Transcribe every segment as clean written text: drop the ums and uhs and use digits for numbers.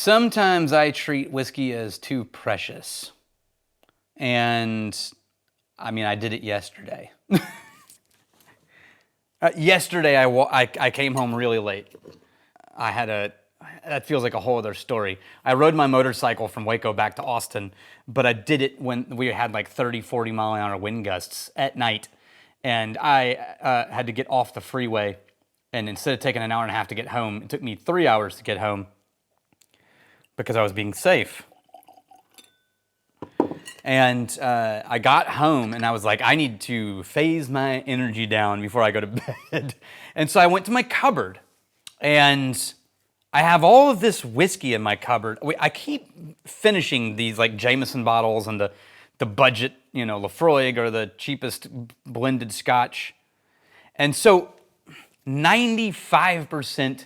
Sometimes I treat whiskey as too precious. And I mean, I did it yesterday. Yesterday, I came home really late. That feels like a whole other story. I rode my motorcycle from Waco back to Austin, but I did it when we had like 30, 40 mile an hour wind gusts at night. And I had to get off the freeway. And instead of taking an hour and a half to get home, it took me 3 hours to get home because I was being safe. And I got home and I was like, I need to phase my energy down before I go to bed. And so I went to my cupboard and I have all of this whiskey in my cupboard. I keep finishing these like Jameson bottles and the budget, Lafroig or the cheapest blended scotch. And so 95%,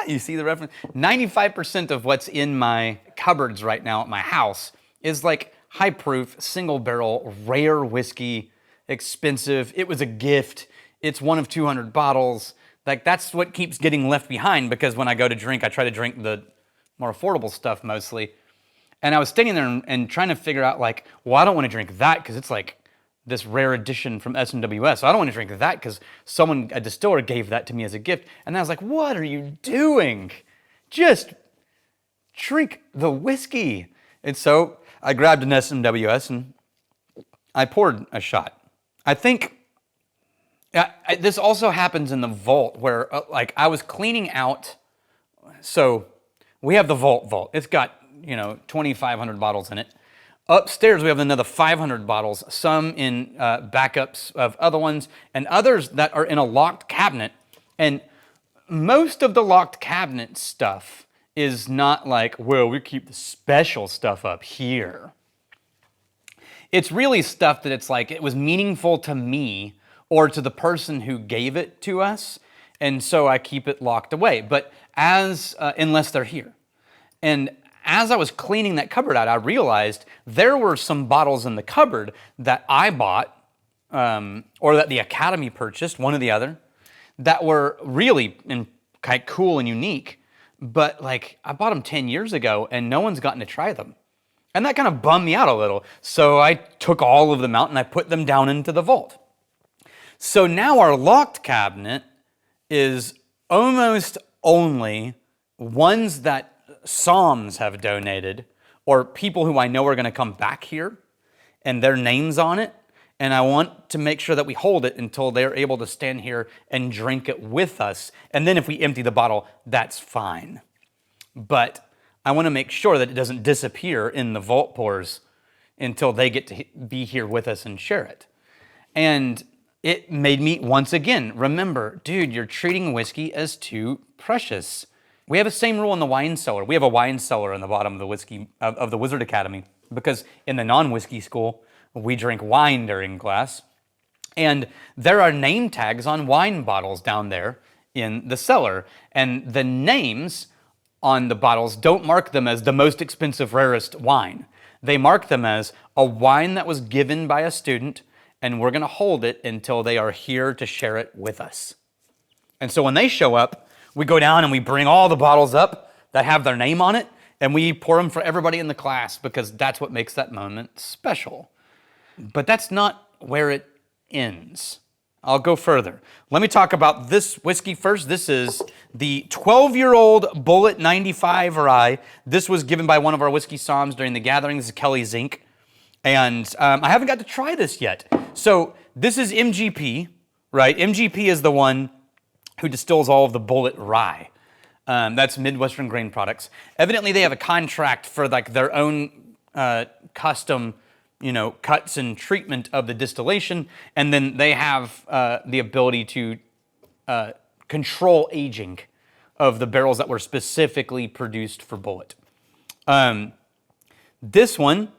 you see the reference? 95% of what's in my cupboards right now at my house is like high proof, single barrel, rare whiskey, expensive. It was a gift. It's one of 200 bottles. Like that's what keeps getting left behind because when I go to drink, I try to drink the more affordable stuff mostly. And I was standing there and trying to figure out like, well, I don't want to drink that because it's like this rare edition from S&WS. So I don't want to drink that because a distiller gave that to me as a gift. And I was like, what are you doing? Just drink the whiskey. And so I grabbed an S&WS and I poured a shot. I think this also happens in the vault where I was cleaning out. So we have the vault. It's got, 2,500 bottles in it. Upstairs, we have another 500 bottles, some in backups of other ones, and others that are in a locked cabinet. And most of the locked cabinet stuff is not like, well, we keep the special stuff up here. It's really stuff that it's like, it was meaningful to me or to the person who gave it to us, and so I keep it locked away, but unless they're here. And as I was cleaning that cupboard out, I realized there were some bottles in the cupboard that I bought, or that the Academy purchased, one or the other, that were really kind of cool and unique, but like I bought them 10 years ago and no one's gotten to try them. And that kind of bummed me out a little. So I took all of them out and I put them down into the vault. So now our locked cabinet is almost only ones that Psalms have donated or people who I know are going to come back here and their names on it. And I want to make sure that we hold it until they're able to stand here and drink it with us. And then if we empty the bottle, that's fine. But I want to make sure that it doesn't disappear in the vault pours until they get to be here with us and share it. And it made me once again remember, dude, you're treating whiskey as too precious. We have the same rule in the wine cellar. We have a wine cellar in the bottom of the whiskey of the Wizard Academy because in the non-whiskey school, we drink wine during class. And there are name tags on wine bottles down there in the cellar. And the names on the bottles don't mark them as the most expensive, rarest wine. They mark them as a wine that was given by a student, and we're going to hold it until they are here to share it with us. And so when they show up, we go down and we bring all the bottles up that have their name on it, and we pour them for everybody in the class because that's what makes that moment special. But that's not where it ends. I'll go further. Let me talk about this whiskey first. This is the 12-year-old Bulleit 95 Rye. This was given by one of our whiskey psalms during the gathering. This is Kelly Zink. And I haven't got to try this yet. So this is MGP, right? MGP is the one who distills all of the Bulleit Rye. That's Midwestern Grain Products. Evidently, they have a contract for like their own custom cuts and treatment of the distillation, and then they have the ability to control aging of the barrels that were specifically produced for Bulleit. This one,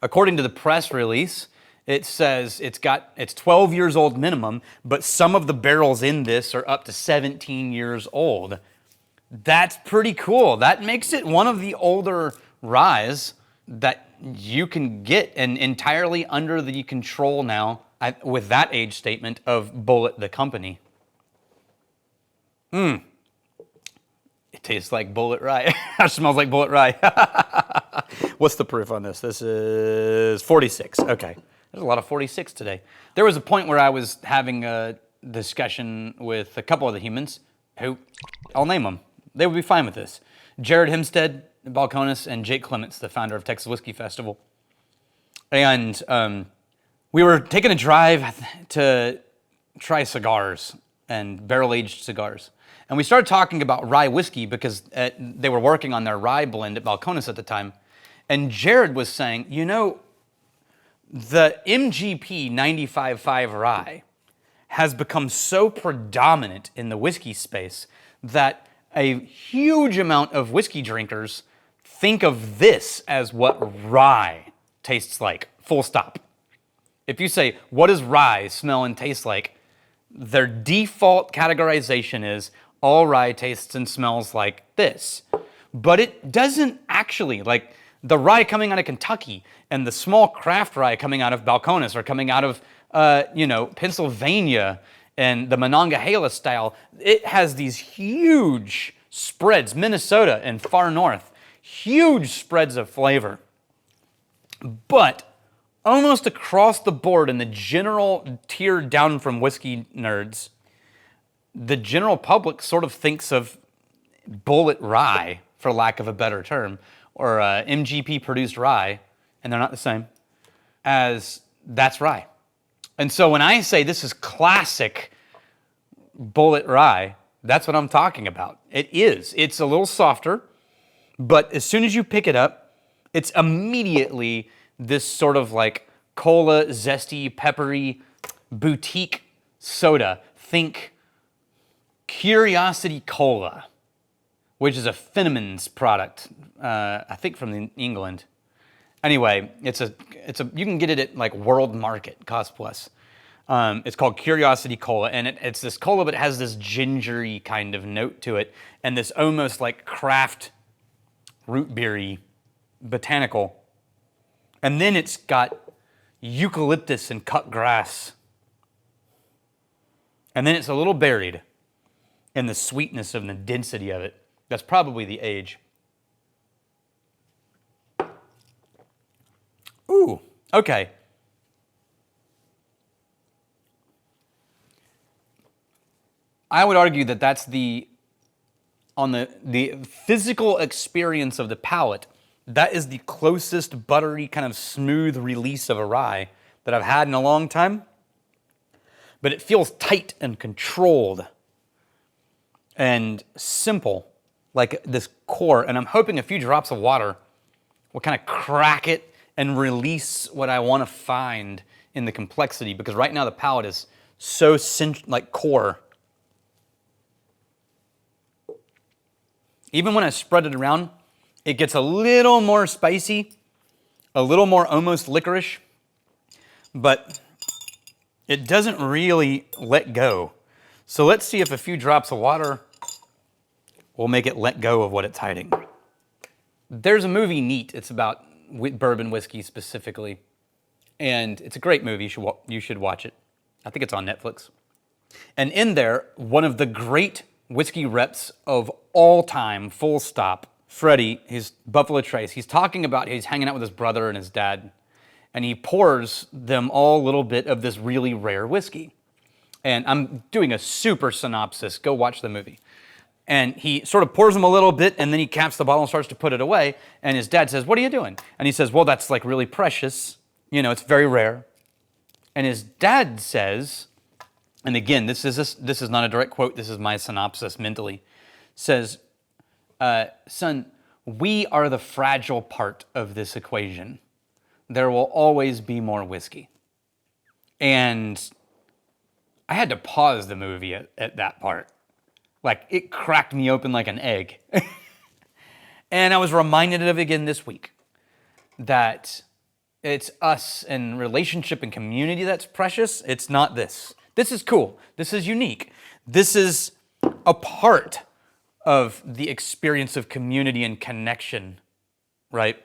according to the press release, it says it's 12 years old minimum, but some of the barrels in this are up to 17 years old. That's pretty cool. That makes it one of the older ryes that you can get and entirely under the control now with that age statement of Bulleit the company. It Tastes like Bulleit Rye. Smells like Bulleit Rye. What's the proof on this? This is 46. Okay. There's a lot of 46 today. There was a point where I was having a discussion with a couple of the humans who, I'll name them. They would be fine with this. Jared Hemstead, Balcones, and Jake Clements, the founder of Texas Whiskey Festival. And we were taking a drive to try cigars and barrel-aged cigars. And we started talking about rye whiskey because they were working on their rye blend at Balcones at the time. And Jared was saying, you know, the MGP 95.5 rye has become so predominant in the whiskey space that a huge amount of whiskey drinkers think of this as what rye tastes like, full stop. If you say, what does rye smell and taste like? Their default categorization is all rye tastes and smells like this. But it doesn't actually. Like the rye coming out of Kentucky and the small craft rye coming out of Balcones or coming out of Pennsylvania and the Monongahela style, it has these huge spreads, Minnesota and far north, huge spreads of flavor. But almost across the board in the general tier down from whiskey nerds, the general public sort of thinks of Bulleit Rye, for lack of a better term, or MGP produced rye, and they're not the same, as that's rye. And so when I say this is classic Bulleit Rye, that's what I'm talking about. It is. It's a little softer, but as soon as you pick it up, it's immediately this sort of like cola, zesty, peppery, boutique soda. Think Curiosity Cola, which is a Fenneman's product, I think from England. Anyway, it's a you can get it at like World Market, Cost Plus. It's called Curiosity Cola, and it's this cola, but it has this gingery kind of note to it, and this almost like craft root beery botanical. And then it's got eucalyptus and cut grass. And then it's a little buried in the sweetness and the density of it. That's probably the age. Ooh, okay. I would argue that that's on the physical experience of the palate, that is the closest buttery kind of smooth release of a rye that I've had in a long time. But it feels tight and controlled and simple, like this core. And I'm hoping a few drops of water will kind of crack it and release what I want to find in the complexity, because right now the palate is so like core. Even when I spread it around, it gets a little more spicy, a little more almost licorice, but it doesn't really let go. So let's see if a few drops of water will make it let go of what it's hiding. There's a movie, Neat. It's about bourbon whiskey specifically, and it's a great movie. You should watch it. I think it's on Netflix. And in there, one of the great whiskey reps of all time, full stop, Freddie, he's Buffalo Trace. He's talking about he's hanging out with his brother and his dad, and he pours them all a little bit of this really rare whiskey. And I'm doing a super synopsis. Go watch the movie. And he sort of pours them a little bit, and then he caps the bottle and starts to put it away. And his dad says, "What are you doing?" And he says, "Well, that's like really precious. You know, it's very rare." And his dad says, and again, this is not a direct quote. This is my synopsis mentally. Says, "Son, we are the fragile part of this equation. There will always be more whiskey." And I had to pause the movie at that part. Like, it cracked me open like an egg. And I was reminded of it again this week, that it's us and relationship and community that's precious. It's not this. This is cool. This is unique. This is a part of the experience of community and connection, right?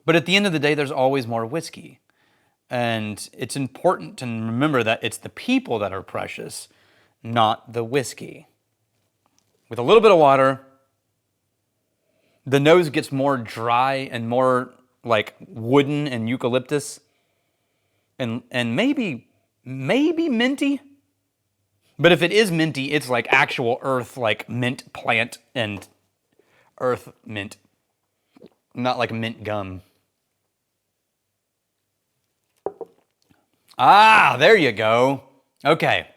But at the end of the day, there's always more whiskey. And it's important to remember that it's the people that are precious, not the whiskey. with a little bit of water. The nose gets more dry and more like wooden and eucalyptus, and maybe minty. But if it is minty, it's like actual earth, like mint plant and earth mint, not like mint gum. Ah, there you go. Okay,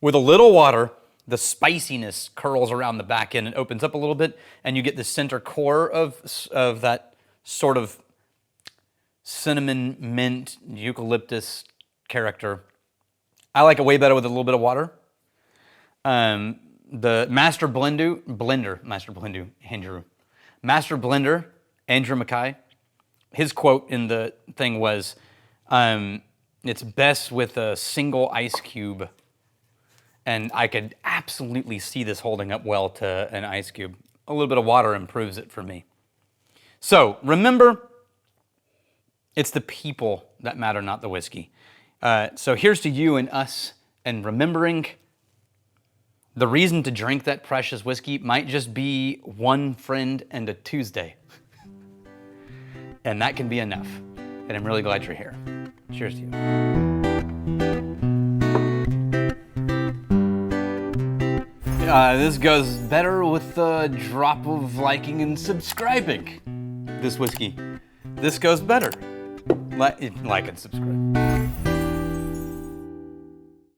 with a little water, the spiciness curls around the back end and opens up a little bit, and you get the center core of that sort of cinnamon, mint, eucalyptus character. I like it way better with a little bit of water. The Master Blender, Andrew Mackay, his quote in the thing was, it's best with a single ice cube. And I could absolutely see this holding up well to an ice cube. A little bit of water improves it for me. So remember, it's the people that matter, not the whiskey. So here's to you and us, and remembering the reason to drink that precious whiskey might just be one friend and a Tuesday. And that can be enough. And I'm really glad you're here. Cheers to you. This goes better with a drop of liking and subscribing. This whiskey. This goes better. Like and subscribe.